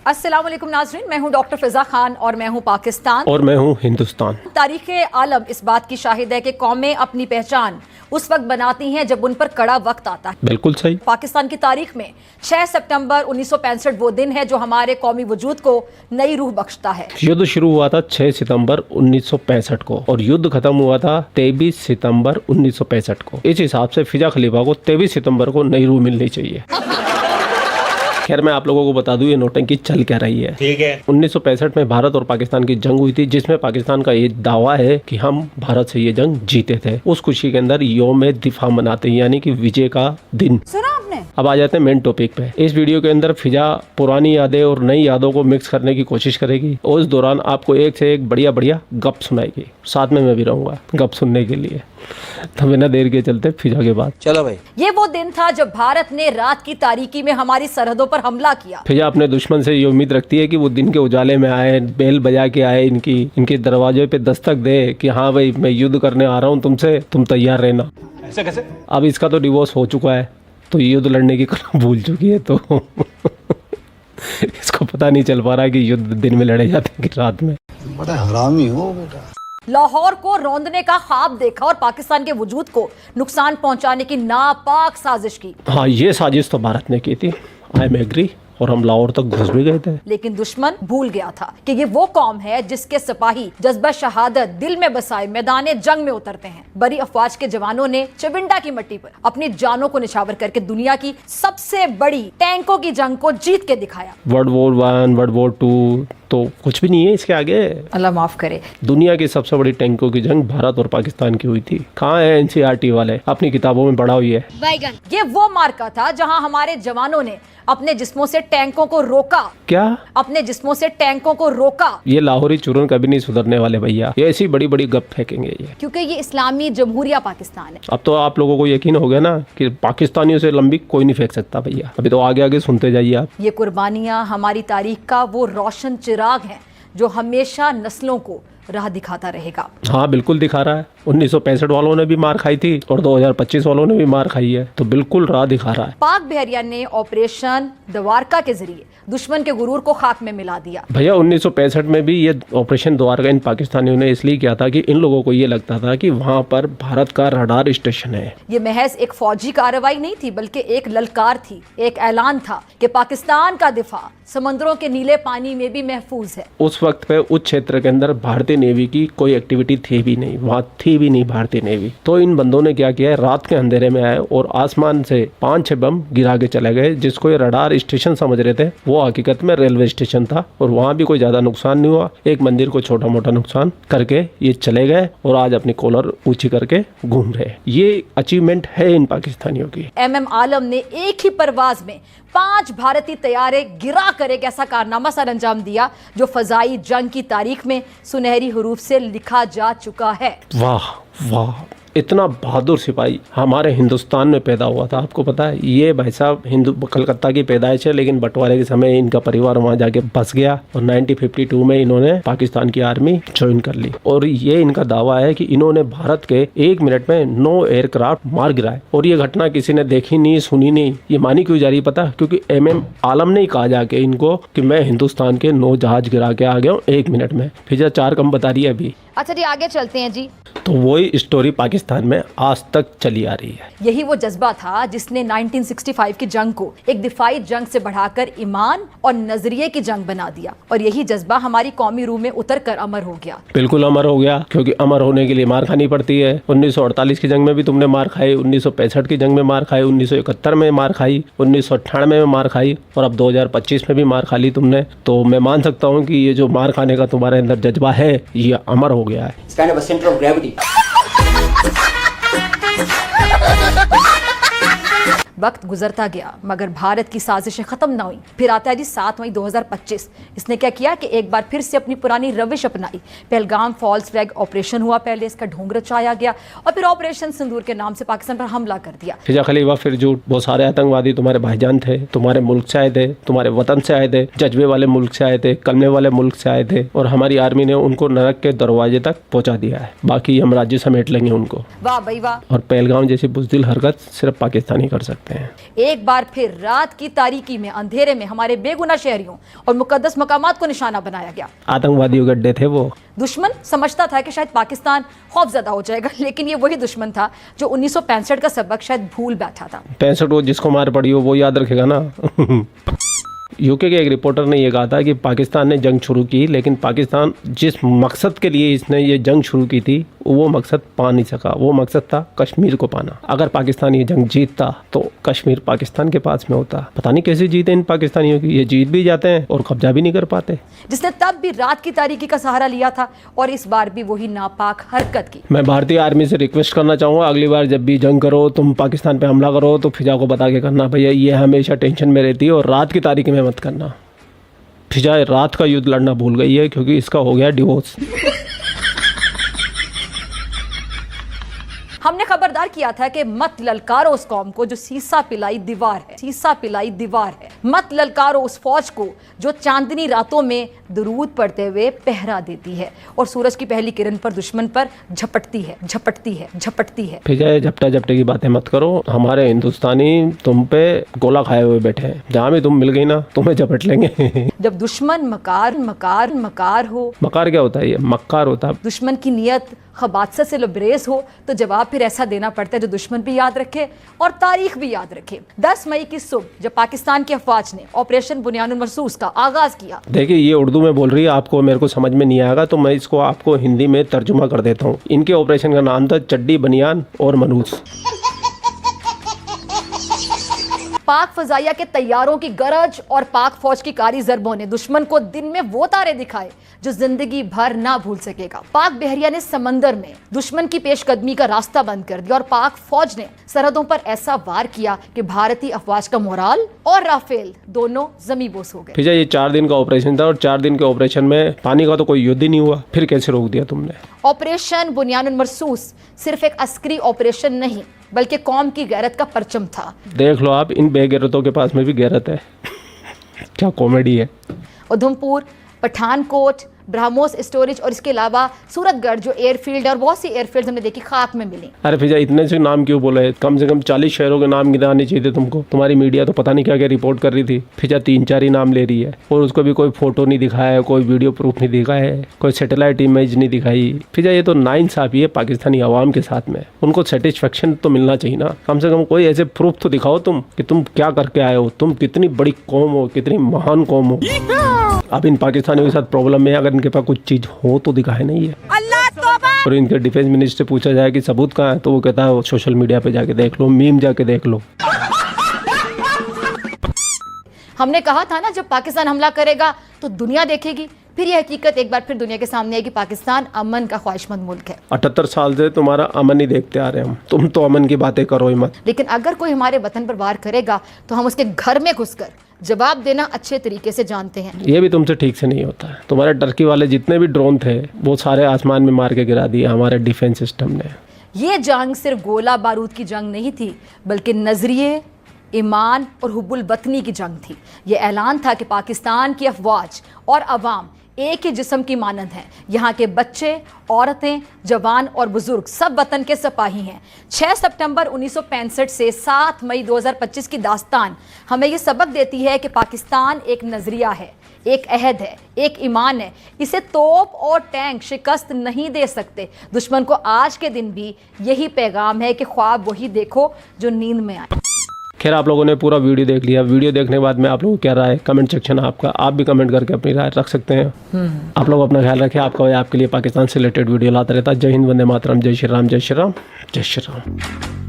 अस्सलाम वालेकुम नाज़रीन, मैं हूं डॉक्टर फिजा खान और मैं हूं पाकिस्तान और मैं हूं हिंदुस्तान। तारीख़ आलम इस बात की शाहिद है कि कौमें अपनी पहचान उस वक्त बनाती हैं जब उन पर कड़ा वक्त आता है। बिल्कुल सही। पाकिस्तान की तारीख में 6 सितंबर 1965 वो दिन है जो हमारे कौमी वजूद को नई रूह बख्शता है। युद्ध शुरू हुआ था 6 सितंबर 1965 को और युद्ध खत्म हुआ था 23 सितंबर 1965 को। इस हिसाब से फिजा खलीफा को 23 सितंबर को नई रूह मिलनी चाहिए। खैर मैं आप लोगों को बता दूं ये नौटंकी चल क्या रही है। ठीक है। 1965 में भारत और पाकिस्तान की जंग हुई थी जिसमें पाकिस्तान का ये दावा है कि हम भारत से ये जंग जीते थे। उस खुशी के अंदर यौम दिफा मनाते हैं यानी कि विजय का दिन। सुना आपने? अब आ जाते हैं मेन टॉपिक पे। इस वीडियो के अंदर फिजा पुरानी यादें और नई यादों को मिक्स करने की कोशिश करेगी और उस दौरान आपको एक से एक बढ़िया बढ़िया गप सुनाएगी। साथ में मैं भी रहूंगा गप सुनने के लिए। तो बिना देर के चलते फिजा के बाद। चलो भाई। ये वो दिन था जब भारत ने रात की तारीकी में हमारी सरहदों पर हमला किया। फिजा अपने दुश्मन से ये उम्मीद रखती है कि वो दिन के उजाले में आए, बेल बजा के आए, इनके दरवाजे पे दस्तक दे कि हाँ भाई मैं युद्ध करने आ रहा हूँ तुमसे, तुम तैयार रहना। ऐसे कैसे? अब इसका तो डिवोर्स हो चुका है तो युद्ध लड़ने की कला भूल चुकी है तो इसको पता नहीं चल पा रहा है कि युद्ध दिन में लड़े जाते हैं कि रात में। बड़ा हरामी हो बेटा। लाहौर को रौंदने का ख्वाब देखा और पाकिस्तान के वजूद को नुकसान पहुंचाने की नापाक साजिश की। हाँ ये साजिश तो भारत ने की थी, आई एम एग्री, और हम लाहौर तक घुस भी गए थे। लेकिन दुश्मन भूल गया था कि ये वो कौम है जिसके सिपाही जज्बा शहादत दिल में बसाए मैदान जंग में उतरते हैं। बड़ी अफवाज के जवानों ने चविंडा की मिट्टी पर अपनी जानों को निछावर करके दुनिया की सबसे बड़ी टैंकों की जंग को जीत के दिखाया। वर्ल्ड वॉर 1, वर्ल्ड वॉर 2 तो कुछ भी नहीं है इसके आगे। अल्लाह माफ करे। दुनिया की सबसे बड़ी टैंकों की जंग भारत और पाकिस्तान की हुई थी। कहाँ है एनसीईआरटी वाले? अपनी किताबों में पढ़ा हुई है। ये वो मार्का था जहां हमारे जवानों ने अपने जिस्मों से टैंकों को रोका। क्या? अपने जिस्मों से टैंकों को रोका। ये लाहौरी चूरन कभी नहीं सुधरने वाले भैया, ये ऐसी बड़ी बड़ी गप फेंकेंगे ये। क्योंकि ये इस्लामी जमहूरिया पाकिस्तान है। अब तो आप लोगों को यकीन हो गया ना कि पाकिस्तानियों से लंबी कोई नहीं फेंक सकता भैया। अभी तो आगे आगे सुनते जाइए आप। ये कुर्बानियां हमारी तारीख का वो रोशन चिराग हैं जो हमेशा नस्लों को राह दिखाता रहेगा। हाँ बिल्कुल दिखा रहा है। 1965 वालों ने भी मार खाई थी और 2025 वालों ने भी मार खाई है, तो बिल्कुल राह दिखा रहा है। पाक बहरिया ने ऑपरेशन द्वारका के जरिए दुश्मन के गुरूर को खाक में मिला दिया। भैया 1965 में भी ये ऑपरेशन द्वारका इन पाकिस्तानियों ने इसलिए किया था कि इन लोगों को ये लगता था कि वहाँ पर भारत का रडार स्टेशन है। ये महज एक फौजी कार्रवाई नहीं थी बल्कि एक ललकार थी, एक ऐलान था कि पाकिस्तान का दिफा समंदरों के नीले पानी में भी महफूज है। उस वक्त पे उस क्षेत्र के अंदर भारतीय नेवी की कोई एक्टिविटी थी भी नहीं, वहाँ थी भी नहीं भारतीय नेवी। तो इन बंदों ने क्या किया, रात के अंधेरे में आए और आसमान से 5-6 बम गिरा के चले गए। जिसको ये रडार स्टेशन समझ रहे थे वो हकीकत में रेलवे स्टेशन था और वहाँ भी कोई ज्यादा नुकसान नहीं हुआ। एक मंदिर को छोटा मोटा नुकसान करके ये चले गए और आज अपनी कॉलर ऊंची करके घूम रहे। ये अचीवमेंट है इन पाकिस्तानियों की। MM आलम ने एक ही परवाज में 5 भारतीय तैयारे गिरा कर एक ऐसा कारनामा सर अंजाम दिया जो फजाई जंग की तारीख में सुनहरी हरूफ से लिखा जा चुका है। वाह वाह, इतना बहादुर सिपाही हमारे हिंदुस्तान में पैदा हुआ था। आपको पता है ये भाई साहब कलकत्ता की पैदाइश है लेकिन बंटवारे के समय इनका परिवार वहां जाके बस गया और 1952 में इन्होंने पाकिस्तान की आर्मी ज्वाइन कर ली। और ये इनका दावा है कि इन्होंने भारत के 1 मिनट में 9 एयरक्राफ्ट मार गिराए और ये घटना किसी ने देखी नहीं, सुनी नहीं। ये मानी क्यों जा रही पता? क्योंकि MM आलम ने कहा जाके इनको कि मैं हिंदुस्तान के 9 जहाज गिरा के आ गया हूँ 1 मिनट में। फिर 4 कम बता रही है अभी। अच्छा जी आगे चलते हैं जी। तो वही स्टोरी पाकिस्तान में आज तक चली आ रही है। यही वो जज्बा था जिसने 1965 की जंग को एक दिफाई जंग से बढ़ाकर ईमान और नजरिए की जंग बना दिया और यही जज्बा हमारी कौमी रूह में उतर कर अमर हो गया। बिल्कुल अमर हो गया, क्योंकि अमर होने के लिए मार खानी पड़ती है। 1948 की जंग में भी तुमने मार खाई, 1965 की जंग में मार खाई, 1971 में मार खाई, 1998 में मार खाई और अब 2025 में भी मार खा ली तुमने। तो मैं मान सकता हूँ कि ये जो मार खाने का तुम्हारे अंदर जज्बा है ये अमर हो गया है। It's kind of a center of gravity. वक्त गुजरता गया मगर भारत की साजिशें खत्म ना हुई। फिर आता है जी 7 मई 2025। इसने क्या किया कि एक बार फिर से अपनी पुरानी रविश अपनाई। पहलगाम फॉल्स फ्लैग ऑपरेशन हुआ, पहले इसका ढोंग रचाया गया और फिर ऑपरेशन सिंदूर के नाम से पाकिस्तान पर हमला कर दिया। फिजा खलीफा फिर झूठ, बहुत सारे आतंकवादी तुम्हारे भाईजान थे, तुम्हारे मुल्क से आए थे, तुम्हारे वतन से आए थे, जज्बे वाले मुल्क से आए थे, कलमे वाले मुल्क से आए थे और हमारी आर्मी ने उनको नरक के दरवाजे तक पहुंचा दिया है। बाकी हम राज्य समेट लेंगे उनको। वाह भाई वाह। और पहलगाम जैसी बुज़दिल हरकत सिर्फ पाकिस्तानी कर सकते हैं। सकते हैं। एक बार फिर रात की तारीकी में, अंधेरे में हमारे बेगुनाह शहरियों और मुकद्दस मकामात को निशाना बनाया गया। आतंकवादियों के अड्डे थे वो। दुश्मन समझता था कि शायद पाकिस्तान खौफजदा हो जाएगा, लेकिन ये वही दुश्मन था जो 1965 का सबक शायद भूल बैठा था। 65 वो जिसको मार पड़ी हो वो याद रखेगा ना। यूके के एक रिपोर्टर ने यह कहा था कि पाकिस्तान ने जंग शुरू की, लेकिन पाकिस्तान जिस मकसद के लिए इसने ये जंग शुरू की थी वो मकसद पा नहीं सका। वो मकसद था कश्मीर को पाना। अगर पाकिस्तान ये जंग जीतता तो कश्मीर पाकिस्तान के पास में होता। पता नहीं कैसे जीते इन पाकिस्तानियों की, ये जीत भी जाते हैं और कब्जा भी नहीं कर पाते। जिसने तब भी रात की तारीकी का सहारा लिया था और इस बार भी वही नापाक हरकत की। मैं भारतीय आर्मी से रिक्वेस्ट करना चाहूँगा, अगली बार जब भी जंग करो, तुम पाकिस्तान पे हमला करो तो फिजा को बता के करना, भैया ये हमेशा टेंशन में रहती है और रात की तारीकी में मत करना। फिजा रात का युद्ध लड़ना भूल गई है क्योंकि इसका हो गया डिवोर्स। हमने खबरदार किया था कि मत ललकारो उस कौम को जो सीसा पिलाई दीवार है, सीसा पिलाई दीवार है। मत ललकारो उस फौज को जो चांदनी रातों में दुरूद पढ़ते हुए पहरा देती है और सूरज की पहली किरण पर दुश्मन पर झपटती है, झपटती है, झपटती है। फिजा झपटा झपटे की बातें मत करो। हमारे हिंदुस्तानी तुम पे गोला खाए हुए बैठे हैं। जहाँ भी तुम मिल गई ना तुम्हें झपट लेंगे। जब दुश्मन मकार मकार मकार हो, मकार क्या होता है? ये मक्कार होता है। दुश्मन की नियत खबादसत से लबरेज हो तो जवाब फिर ऐसा देना पड़ता है जो दुश्मन भी याद रखे और तारीख भी याद रखे। 10 मई की सुबह जब पाकिस्तान की अफवाज ने ऑपरेशन बुनियानुल मरसूस का आगाज किया। देखिए ये उर्दू में बोल रही है, आपको मेरे को समझ में नहीं आएगा तो मैं इसको आपको हिंदी में तर्जुमा कर देता हूँ। इनके ऑपरेशन का नाम था चड्डी बनियान और मनूस। पाक फजाइया के तैयारों की गरज और पाक फौज की कारी जरबों ने दुश्मन को दिन में वो तारे दिखाए जो जिंदगी भर ना भूल सकेगा। पाक बहरिया ने समंदर में दुश्मन की पेशकदमी का रास्ता बंद कर दिया और पाक फौज ने सरहदों पर ऐसा वार किया कि भारतीय अफवाज का मोराल और राफेल दोनों जमीबोस हो गए। फिजा ये 4 दिन का ऑपरेशन था और 4 दिन के ऑपरेशन में पानी का तो कोई युद्ध ही नहीं हुआ। फिर कैसे रोक दिया तुमने? ऑपरेशन बुनियानुल मरसूस सिर्फ एक अस्करी ऑपरेशन नहीं बल्कि कौम की गैरत का परचम था। देख लो आप, इन बेगैरतों के पास में भी गैरत है। क्या कॉमेडी है। उधमपुर, पठानकोट, ब्रह्मोस स्टोरेज और इसके अलावा सूरतगढ़ जो एयरफील्ड और बहुत सी एयरफील्ड हमने देखी खाक में मिली। अरे फिजा इतने से नाम क्यों बोले? कम से कम 40 शहरों के नाम गिनाने चाहिए थे तुमको। तुम्हारी मीडिया तो पता नहीं क्या क्या रिपोर्ट कर रही थी। फिजा 3-4 ही नाम ले रही है और उसको भी कोई फोटो नहीं दिखाया है, कोई वीडियो प्रूफ नहीं दिखाया है, कोई सैटेलाइट इमेज नहीं दिखाई। फिजा ये तो नाइंसाफी है पाकिस्तानी अवाम के साथ में। उनको सेटिस्फेक्शन तो मिलना चाहिए ना। कम से कम कोई ऐसे प्रूफ तो दिखाओ तुम कि तुम क्या करके आए हो, तुम कितनी बड़ी कौम हो, कितनी महान कौम हो। अब इन पाकिस्तानियों के साथ प्रॉब्लम है, अगर इनके पास कुछ चीज हो तो दिखाए नहीं है। और इनके डिफेंस मिनिस्टर से पूछा जाए कि सबूत कहाँ है तो वो कहता है सोशल मीडिया पे जाके देख लो, मीम जाके देख लो। हमने कहा था ना जब पाकिस्तान हमला करेगा तो दुनिया देखेगी। फिर यह हकीकत एक बार फिर दुनिया के सामने है कि पाकिस्तान अमन का ख्वाहिशमंद मुल्क है। 78 साल से तुम्हारा अमन ही देखते आ रहे हैं हम। तुम तो अमन की बातें करो ही मत। लेकिन अगर कोई हमारे वतन पर वार करेगा तो हम उसके घर में घुसकर जवाब देना अच्छे तरीके से जानते हैं। ये भी तुमसे ठीक से नहीं होता है। तुम्हारे टर्की वाले जितने भी ड्रोन थे वो सारे आसमान में मार के गिरा दिए हमारे डिफेंस सिस्टम ने। ये जंग सिर्फ गोला बारूद की जंग नहीं थी बल्कि नजरिए, ईमान और हुब्बुल वतनी की जंग थी। ये ऐलान था कि पाकिस्तान की अफवाज और अवाम एक ही जिस्म की मानंद हैं। यहाँ के बच्चे, औरतें, जवान और बुजुर्ग सब वतन के सिपाही हैं। 6 सितंबर 1965 से 7 मई 2025 की दास्तान हमें ये सबक देती है कि पाकिस्तान एक नजरिया है, एक अहद है, एक ईमान है। इसे तोप और टैंक शिकस्त नहीं दे सकते। दुश्मन को आज के दिन भी यही पैगाम है कि ख्वाब वही देखो जो नींद में आए। खैर आप लोगों ने पूरा वीडियो देख लिया। वीडियो देखने के बाद में आप लोगों को क्या राय है? कमेंट सेक्शन आपका, आप भी कमेंट करके अपनी राय रख सकते हैं। आप लोग अपना ख्याल रखें। आपका आपके लिए पाकिस्तान से रिलेटेड वीडियो लाता रहता है। जय हिंद, वंदे मातरम, जय श्री राम, जय श्री राम, जय श्री राम।